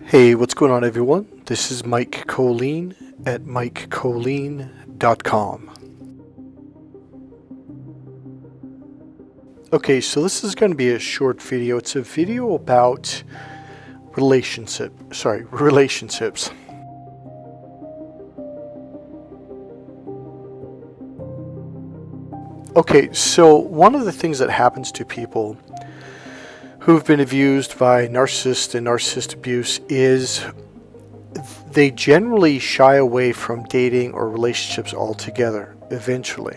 Hey, what's going on, everyone? This is Mike Kollin at MikeKollin.com. Okay, so this is going to be a short video. It's a video about relationships. Okay, so one of the things that happens to people who've been abused by narcissists and narcissist abuse is they generally shy away from dating or relationships altogether, eventually.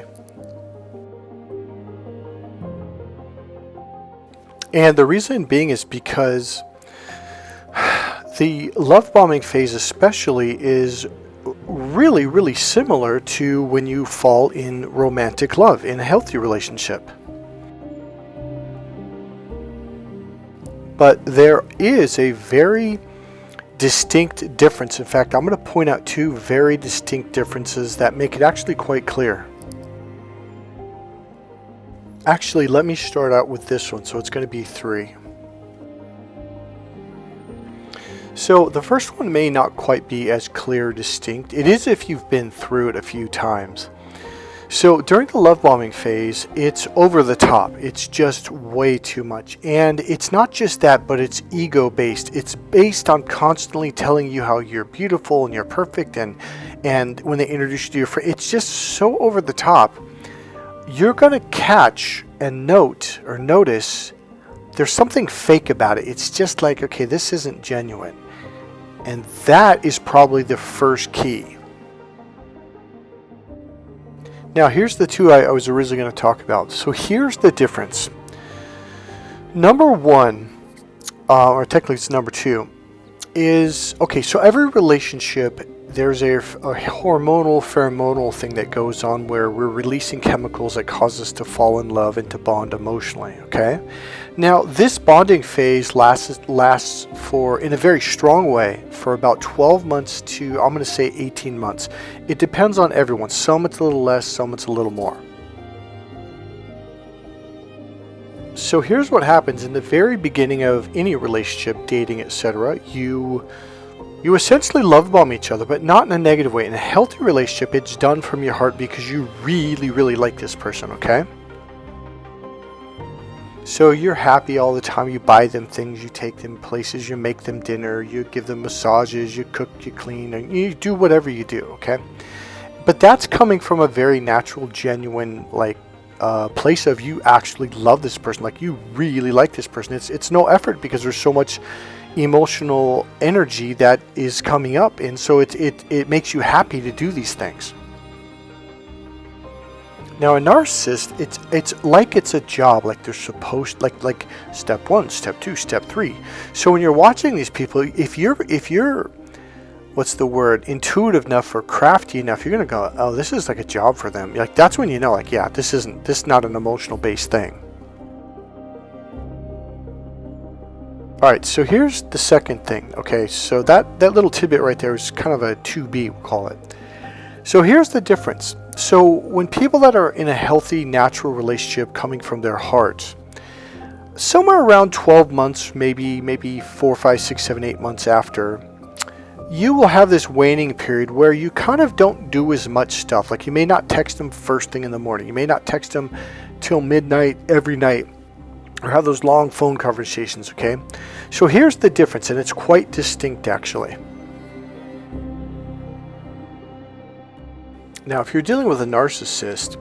And the reason being is because the love bombing phase especially is really similar to when you fall in romantic love, in a healthy relationship. But there is a very distinct difference. In fact, I'm going to point out two very distinct differences that make it actually quite clear. Actually, let me start out with this one. So it's going to be three. So the first one may not quite be as clear or distinct. It is if you've been through it a few times. So during the love bombing phase, it's over the top. It's just way too much. And it's not just that, but it's ego based. It's based on constantly telling you how you're beautiful and you're perfect. And when they introduce you to your friend, it's just so over the top. You're going to catch and notice there's something fake about it. It's just like, okay, this isn't genuine. And that is probably the first key. Now, here's the two I was originally going to talk about. So here's the difference. Number one, or technically it's number two, is, okay, so every relationship, there's a hormonal, pheromonal thing that goes on where we're releasing chemicals that cause us to fall in love and to bond emotionally, okay? Now, this bonding phase lasts for, in a very strong way, for about 12 months to, I'm going to say 18 months. It depends on everyone. Some it's a little less, some it's a little more. So here's what happens in the very beginning of any relationship, dating, etc. You essentially love bomb each other, but not in a negative way. In a healthy relationship, it's done from your heart because you really like this person, okay? So you're happy all the time. You buy them things, you take them places, you make them dinner, you give them massages, you cook, you clean, and you do whatever you do, okay? But that's coming from a very natural, genuine, place of you actually love this person, like you really like this person. It's no effort because there's so much emotional energy that is coming up, and so it makes you happy to do these things. Now, a narcissist, it's like it's a job, like they're supposed, like step 1, step 2, step 3. So when you're watching these people, if you're what's the word, intuitive enough or crafty enough, you're gonna go, oh, this is like a job for them. Like that's when you know, like, yeah, this is not an emotional based thing. All right, so here's the second thing. Okay, so that little tidbit right there is kind of a 2B, we'll call it. So here's the difference. So when people that are in a healthy, natural relationship coming from their heart, somewhere around 12 months, maybe 4, 5, 6, 7, 8 months after, you will have this waning period where you kind of don't do as much stuff. Like you may not text them first thing in the morning. You may not text them till midnight every night, or have those long phone conversations, okay? So here's the difference, and it's quite distinct actually. Now, if you're dealing with a narcissist,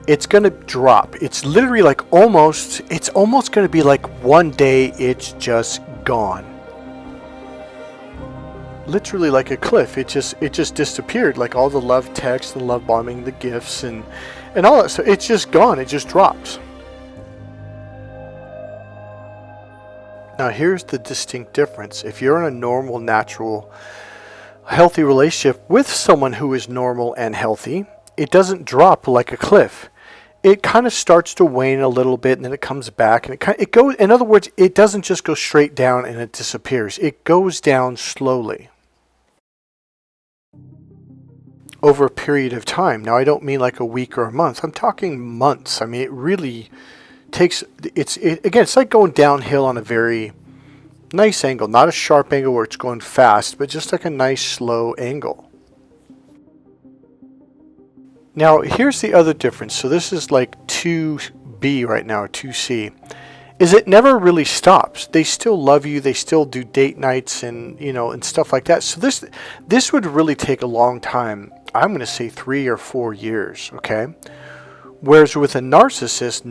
it's going to drop. It's literally like it's almost going to be like one day it's just gone. Literally like a cliff. It just disappeared, like all the love texts, the love bombing, the gifts, and all that. So it's just gone. It just drops. Now, here's the distinct difference. If you're in a normal, natural, healthy relationship with someone who is normal and healthy, it doesn't drop like a cliff. It kind of starts to wane a little bit, and then it comes back, and it goes. In other words, it doesn't just go straight down and it disappears. It goes down slowly over a period of time. Now, I don't mean like a week or a month. I'm talking months. I mean, it really takes. It's like going downhill on a very Nice angle, not a sharp angle where it's going fast, but just like a nice slow angle. Now here's the other difference. So this is like 2B right now, or 2C. Is it never really stops. They still love you. They still do date nights and, you know, and stuff like that. So this would really take a long time. I'm going to say 3 or 4 years, okay? Whereas with a narcissist,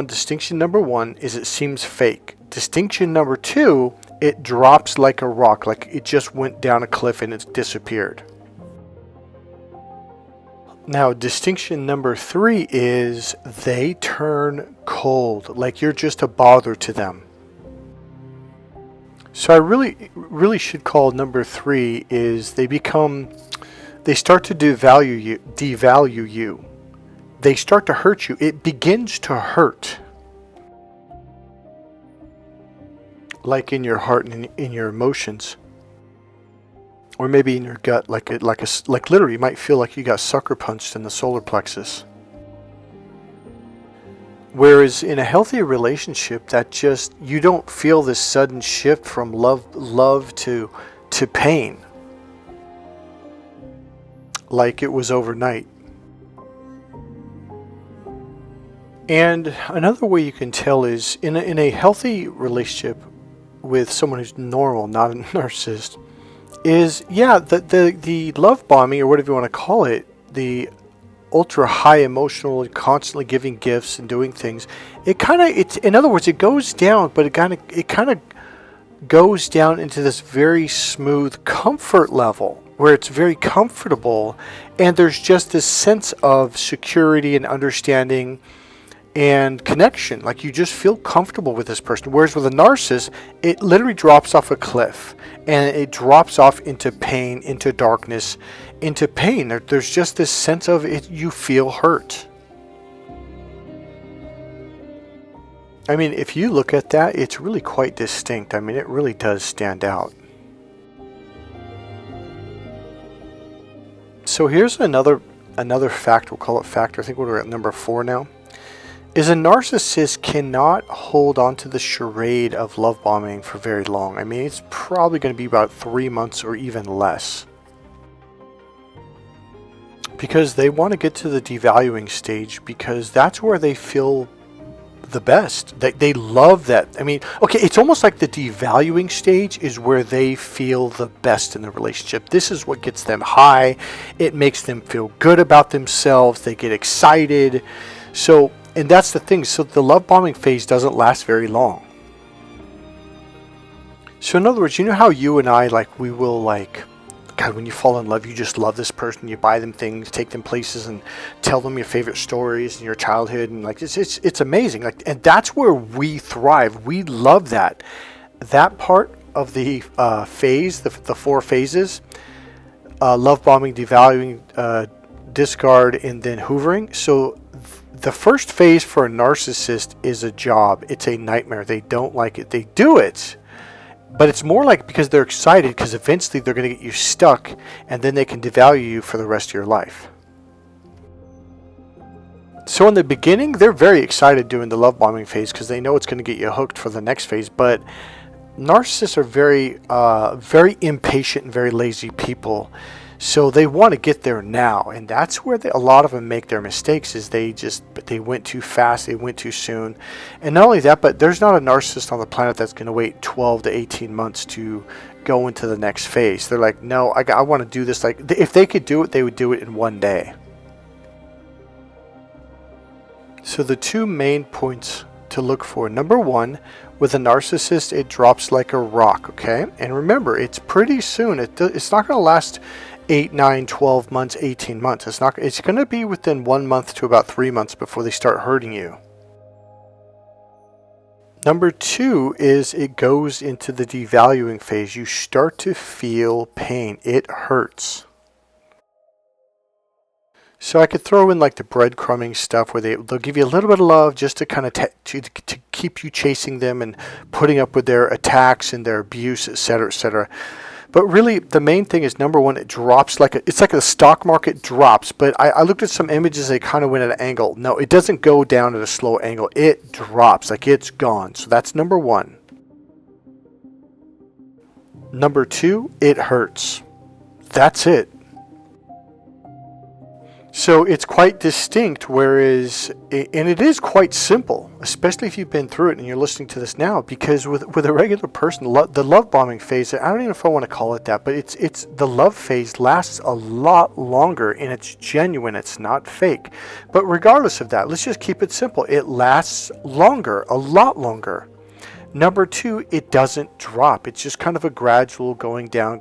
distinction number one is it seems fake. Distinction number two, it drops like a rock, like it just went down a cliff and it's disappeared. Now, distinction number 3 is they turn cold, like you're just a bother to them. So I really should call number 3 is they start to devalue you. They start to hurt you. It begins to hurt. Like in your heart and in your emotions. Or maybe in your gut, like literally, you might feel like you got sucker punched in the solar plexus. Whereas in a healthy relationship, that just, you don't feel this sudden shift from love to pain, like it was overnight. And another way you can tell is in a healthy relationship with someone who's normal, not a narcissist. The love bombing, or whatever you want to call it, the ultra high emotional, constantly giving gifts and doing things, in other words, it goes down, but it kind of goes down into this very smooth comfort level where it's very comfortable, and there's just this sense of security and understanding and connection, like you just feel comfortable with this person. Whereas with a narcissist, it literally drops off a cliff and it drops off into pain, into darkness, into pain. There's just this sense of it, you feel hurt. I mean, if you look at that, it's really quite distinct. I mean, it really does stand out. So here's another factor. We'll call it factor. I think we're at number 4 now. Is a narcissist cannot hold on to the charade of love bombing for very long. I mean, it's probably going to be about 3 months or even less. Because they want to get to the devaluing stage, because that's where they feel the best. They love that. I mean, okay, it's almost like the devaluing stage is where they feel the best in the relationship. This is what gets them high. It makes them feel good about themselves. They get excited. And that's the thing. So the love bombing phase doesn't last very long. So in other words, you know how you and I, we will God, when you fall in love, you just love this person. You buy them things, take them places, and tell them your favorite stories and your childhood, and it's amazing. And that's where we thrive. We love that. That part of the phase, the 4 phases: love bombing, devaluing, discard, and then hoovering. So the first phase for a narcissist is a job. It's a nightmare. They don't like it. They do it. But it's more like because they're excited, because eventually they're going to get you stuck, and then they can devalue you for the rest of your life. So in the beginning, they're very excited doing the love bombing phase because they know it's going to get you hooked for the next phase. But narcissists are very impatient and very lazy people. So they want to get there now, and that's where a lot of them make their mistakes. Is they went too fast, they went too soon, and not only that, but there's not a narcissist on the planet that's going to wait 12 to 18 months to go into the next phase. They're like, no, I want to do this. Like, if they could do it, they would do it in one day. So the 2 main points to look for: number 1, with a narcissist, it drops like a rock. Okay, and remember, it's pretty soon. It's not going to last 8, 9, 12 months, 18 months. It's going to be within 1 month to about 3 months before they start hurting you. Number 2 is it goes into the devaluing phase. You start to feel pain. It hurts. So I could throw in like the breadcrumbing stuff where they'll give you a little bit of love just to kind of to keep you chasing them and putting up with their attacks and their abuse, etc., etc. But really, the main thing is, number 1, it drops it's like the stock market drops. But I looked at some images, they kind of went at an angle. No, it doesn't go down at a slow angle. It drops, like it's gone. So that's number 1. Number 2, it hurts. That's it. So it's quite distinct, whereas, and it is quite simple, especially if you've been through it and you're listening to this now, because with a regular person, the love bombing phase, I don't even know if I want to call it that, but it's the love phase lasts a lot longer, and it's genuine, it's not fake. But regardless of that, let's just keep it simple. It lasts longer, a lot longer. Number 2, it doesn't drop. It's just kind of a gradual going down,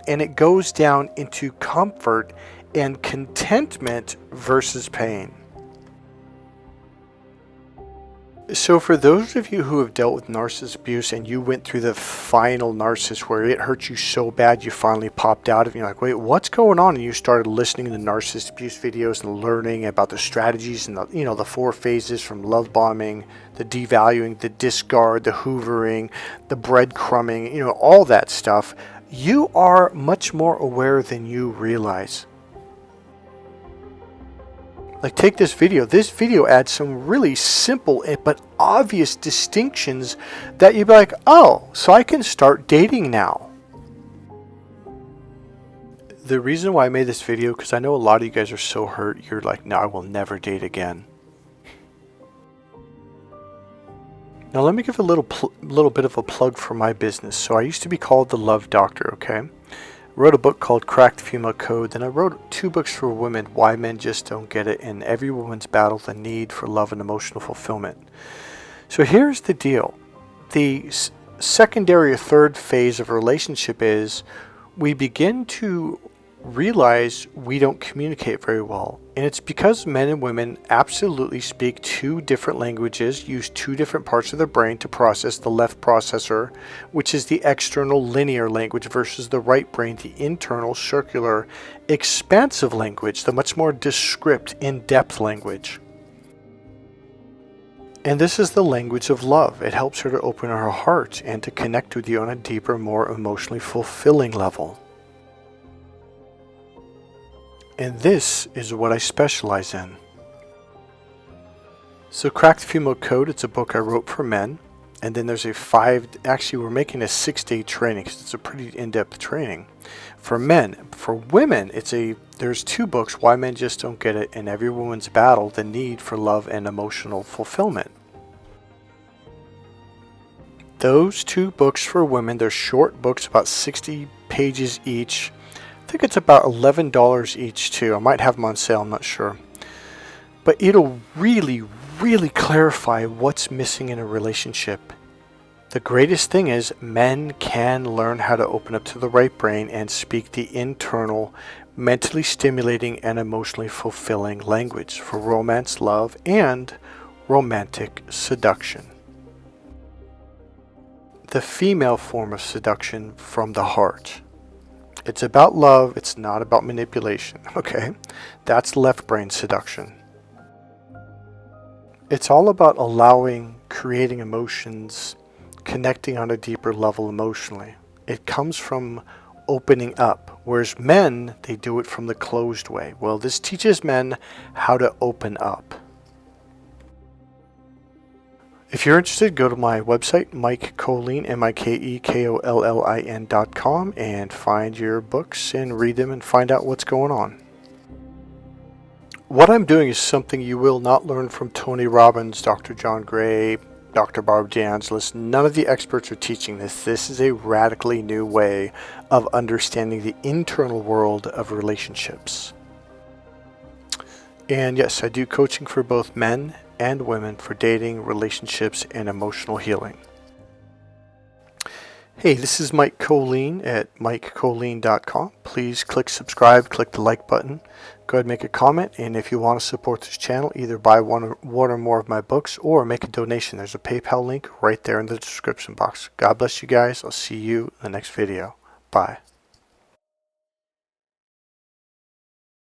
and it goes down into comfort and contentment versus pain. So for those of you who have dealt with narcissist abuse and you went through the final narcissist where it hurt you so bad you finally popped out of it, and you're like, wait, what's going on? And you started listening to narcissist abuse videos and learning about the strategies and the 4 phases, from love bombing, the devaluing, the discard, the hoovering, the breadcrumbing, all that stuff. You are much more aware than you realize. Like, take this video. This video adds some really simple but obvious distinctions that you'd be like, oh, so I can start dating now. The reason why I made this video, because I know a lot of you guys are so hurt, you're like, no, I will never date again. Now let me give a little bit of a plug for my business. So I used to be called the Love Doctor, okay? Wrote a book called Crack the Female Code. Then I wrote 2 books for women, Why Men Just Don't Get It, and Every Woman's Battle, The Need for Love and Emotional Fulfillment. So here's the deal. The secondary or third phase of a relationship is we begin to realize we don't communicate very well. And it's because men and women absolutely speak 2 different languages, use 2 different parts of their brain to process. The left processor, which is the external linear language, versus the right brain, the internal circular expansive language, the much more descript, in-depth language. And this is the language of love. It helps her to open her heart and to connect with you on a deeper, more emotionally fulfilling level. And this is what I specialize in. So Crack the Female Code, it's a book I wrote for men. And then there's actually we're making a 6-day training because it's a pretty in-depth training for men. For women, there's 2 books, Why Men Just Don't Get It, and Every Woman's Battle, The Need for Love and Emotional Fulfillment. Those 2 books for women, they're short books, about 60 pages each. I think it's about $11 each too. I might have them on sale, I'm not sure. But it'll really, really clarify what's missing in a relationship. The greatest thing is men can learn how to open up to the right brain and speak the internal, mentally stimulating and emotionally fulfilling language for romance, love, and romantic seduction. The female form of seduction from the heart. It's about love, it's not about manipulation, okay? That's left brain seduction. It's all about allowing, creating emotions, connecting on a deeper level emotionally. It comes from opening up, whereas men, they do it from the closed way. Well, this teaches men how to open up. If you're interested, go to my website, Mike Kollin, MikeKollin.com, and find your books and read them and find out what's going on. What I'm doing is something you will not learn from Tony Robbins, Dr. John Gray, Dr. Barbara DeAngelis. None of the experts are teaching this. This is a radically new way of understanding the internal world of relationships. And yes, I do coaching for both men and women for dating, relationships, and emotional healing. Hey, this is Mike Kollin at MikeKollin.com. Please click subscribe, click the like button. Go ahead and make a comment. And if you want to support this channel, either buy one or more of my books or make a donation. There's a PayPal link right there in the description box. God bless you guys. I'll see you in the next video. Bye.